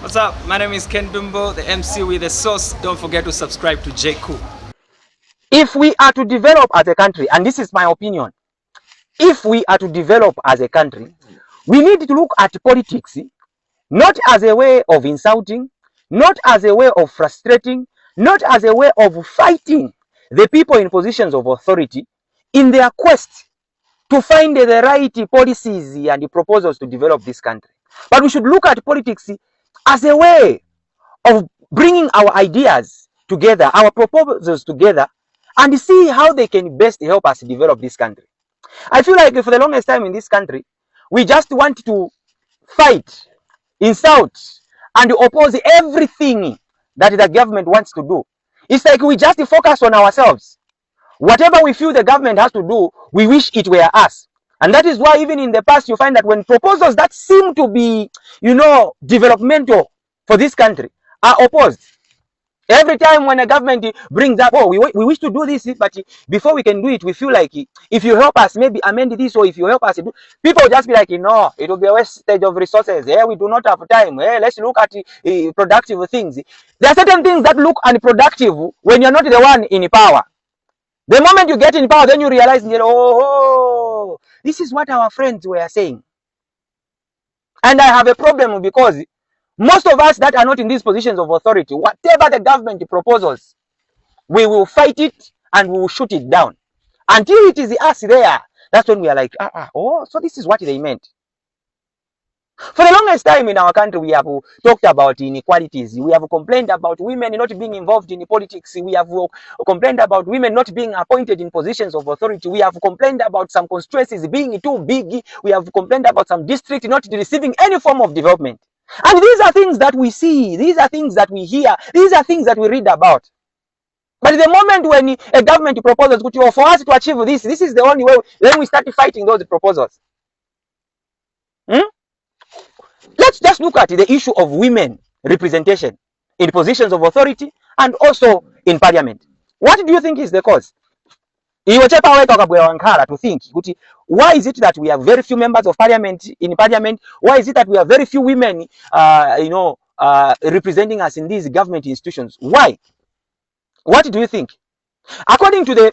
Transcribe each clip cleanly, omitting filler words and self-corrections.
What's up? My name is Ken Dumbo, the MC with the sauce. Don't forget to subscribe to J Cool. If we are to develop as a country, and this is my opinion, if we are to develop as a country, we need to look at politics not as a way of insulting, not as a way of frustrating, not as a way of fighting the people in positions of authority in their quest to find the right policies and proposals to develop this country. But we should look at politics as a way of bringing our ideas together, our proposals together, and see how they can best help us develop this country. I feel like for the longest time in this country, we just want to fight, insult, and oppose everything that the government wants to do. It's like we just focus on ourselves. Whatever we feel the government has to do, we wish it were us. And that is why even in the past, you find that when proposals that seem to be, developmental for this country are opposed. Every time when a government brings up, oh, we wish to do this, but before we can do it, we feel like if you help us maybe amend this, or if you help us do, people just be like, no, it will be a wastage of resources. We do not have time. Let's look at productive things. There are certain things that look unproductive when you're not the one in power. The moment you get in power, then you realize, oh, this is what our friends were saying. And I have a problem because most of us that are not in these positions of authority, whatever the government proposes, we will fight it and we will shoot it down. Until it is us there, that's when we are like, oh, so this is what they meant. For the longest time in our country, we have talked about inequalities. We have complained about women not being involved in politics. We have complained about women not being appointed in positions of authority. We have complained about some constituencies being too big. We have complained about some districts not receiving any form of development. And these are things that we see. These are things that we hear. These are things that we read about. But the moment when a government proposes, for us to achieve this is the only way, then we start fighting those proposals. Let's just look at the issue of women representation in positions of authority and also in parliament. What do you think is the cause? To think, why is it that we have very few members of parliament in parliament? Why is it that we have very few women, representing us in these government institutions? Why? What do you think? According to the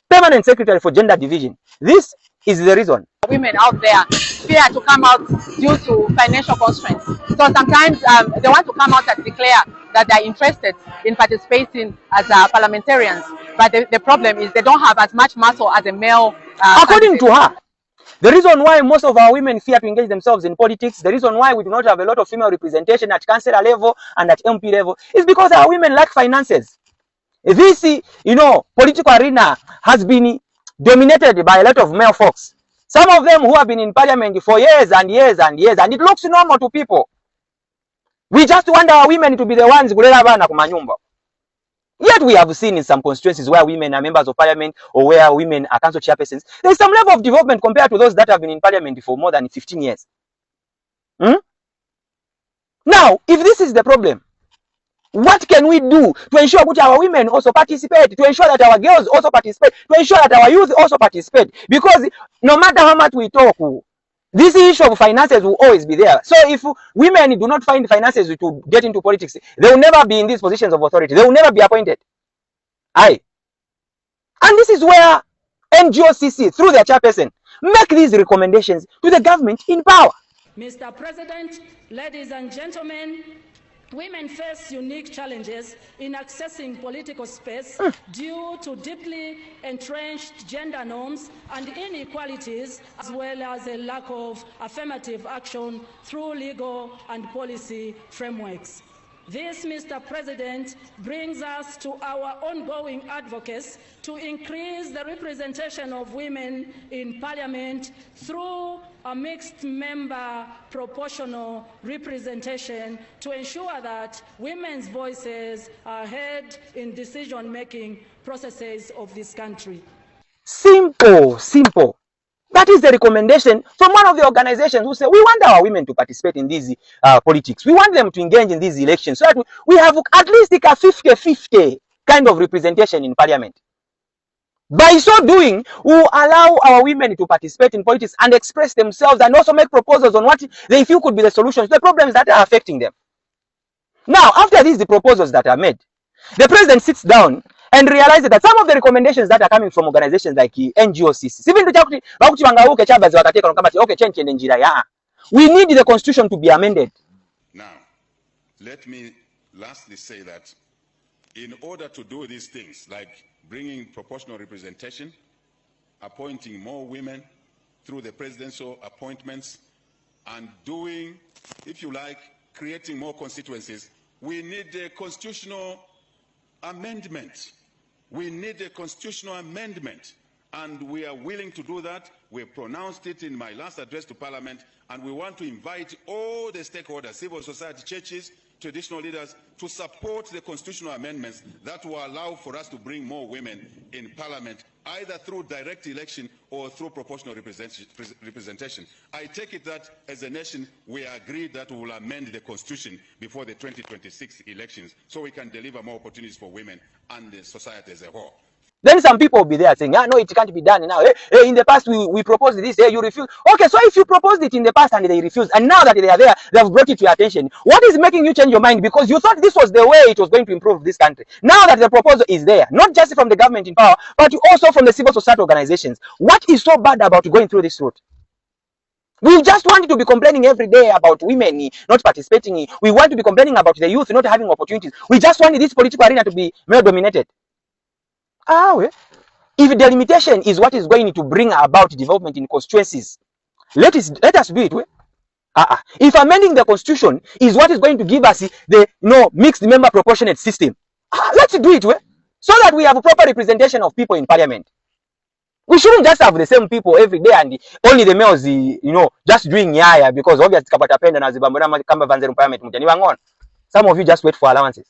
Permanent Secretary for Gender Division, this is the reason. Women out there fear to come out due to financial constraints. So sometimes they want to come out and declare that they're interested in participating as parliamentarians. But the problem is they don't have as much muscle as a male. According to her, the reason why most of our women fear to engage themselves in politics, the reason why we do not have a lot of female representation at councillor level and at MP level, is because our women lack finances. This, political arena has been dominated by a lot of male folks. Some of them who have been in parliament for years and years and years, and it looks normal to people. We just want our women to be the ones kulela bana kumanyumba. Yet we have seen in some constituencies where women are members of parliament or where women are council chairpersons, there is some level of development compared to those that have been in parliament for more than 15 years. Now, if this is the problem, what can we do to ensure that our women also participate, to ensure that our girls also participate, to ensure that our youth also participate? Because no matter how much we talk, this issue of finances will always be there. So if women do not find finances to get into politics, they will never be in these positions of authority. They will never be appointed. And this is where NGOCC, through their chairperson, make these recommendations to the government in power. Mr. President, ladies and gentlemen, women face unique challenges in accessing political space due to deeply entrenched gender norms and inequalities, as well as a lack of affirmative action through legal and policy frameworks. This, Mr. President, brings us to our ongoing advocacy to increase the representation of women in Parliament through a mixed member proportional representation to ensure that women's voices are heard in decision-making processes of this country. Simple, simple. That is the recommendation from one of the organizations who say, we want our women to participate in these politics. We want them to engage in these elections so that we have at least like a 50-50 kind of representation in parliament. By so doing, we will allow our women to participate in politics and express themselves and also make proposals on what they feel could be the solutions to the problems that are affecting them. Now, after these the proposals that are made, the president sits down and realizes that some of the recommendations that are coming from organizations like NGOs, even okay, change in Nigeria. We need the constitution to be amended. Now, let me lastly say that in order to do these things, like bringing proportional representation, appointing more women through the presidential appointments, and doing, if you like, creating more constituencies, we need a constitutional amendment. We need a constitutional amendment, and we are willing to do that. We pronounced it in my last address to Parliament, and we want to invite all the stakeholders, civil society, churches, traditional leaders, to support the constitutional amendments that will allow for us to bring more women in Parliament, either through direct election or through proportional representation. I take it that as a nation, we agreed that we will amend the constitution before the 2026 elections so we can deliver more opportunities for women and the society as a whole. Then some people will be there saying, no, it can't be done now. Hey, in the past, we proposed this. Hey, you refuse. Okay, so if you proposed it in the past and they refused, and now that they are there, they have brought it to your attention, what is making you change your mind? Because you thought this was the way it was going to improve this country. Now that the proposal is there, not just from the government in power, but also from the civil society organizations, what is so bad about going through this route? We just want to be complaining every day about women not participating. We want to be complaining about the youth not having opportunities. We just want this political arena to be male dominated. Well, if delimitation is what is going to bring about development in constituencies, let us do it. If amending the constitution is what is going to give us the mixed member proportionate system, let's do it so that we have a proper representation of people in parliament. We shouldn't just have the same people every day and only the males, just doing yaya because obviously some of you just wait for allowances.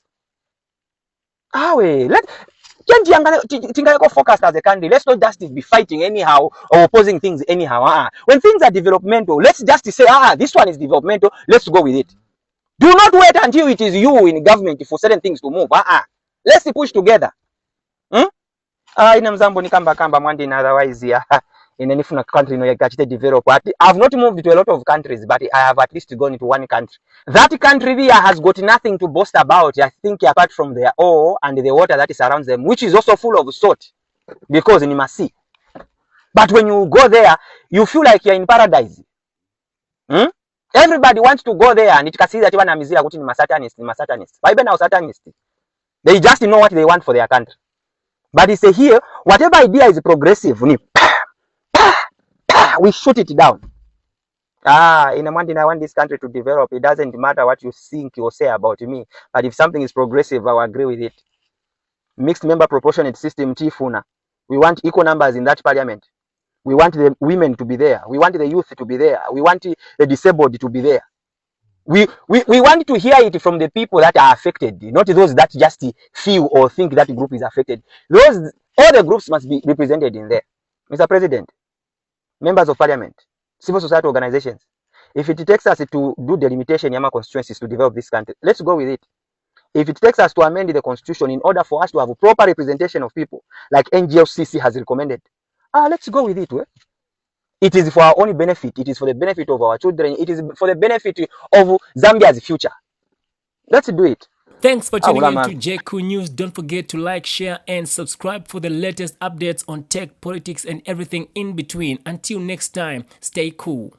Focused as a country. Let's not just be fighting anyhow or opposing things anyhow. When things are developmental, let's just say, this one is developmental, let's go with it. Do not wait until it is you in government for certain things to move. Let's push together. Otherwise, in any country, develop. I've not moved to a lot of countries, but I have at least gone to one country. That country there has got nothing to boast about, I think, apart from their ore and the water that surrounds them, which is also full of salt, because in Masi. But when you go there, you feel like you're in paradise. Everybody wants to go there, and it can see that even Amizia got in Satanist. Why now Satanist? They just know what they want for their country. But it's here, whatever idea is progressive, we shoot it down. In a month, I want this country to develop. It doesn't matter what you think or say about me. But if something is progressive, I will agree with it. Mixed member proportionate system, Tifuna. We want equal numbers in that parliament. We want the women to be there. We want the youth to be there. We want the disabled to be there. We want to hear it from the people that are affected, not those that just feel or think that group is affected. All the groups must be represented in there. Mr. President, members of parliament, civil society organizations, if it takes us to do delimitation Yama constituencies to develop this country, let's go with it. If it takes us to amend the constitution in order for us to have a proper representation of people, like NGOCC has recommended, let's go with it. It is for our own benefit. It is for the benefit of our children. It is for the benefit of Zambia's future. Let's do it. Thanks for tuning in to JQ News. Don't forget to like, share, and subscribe for the latest updates on tech, politics, and everything in between. Until next time, stay cool.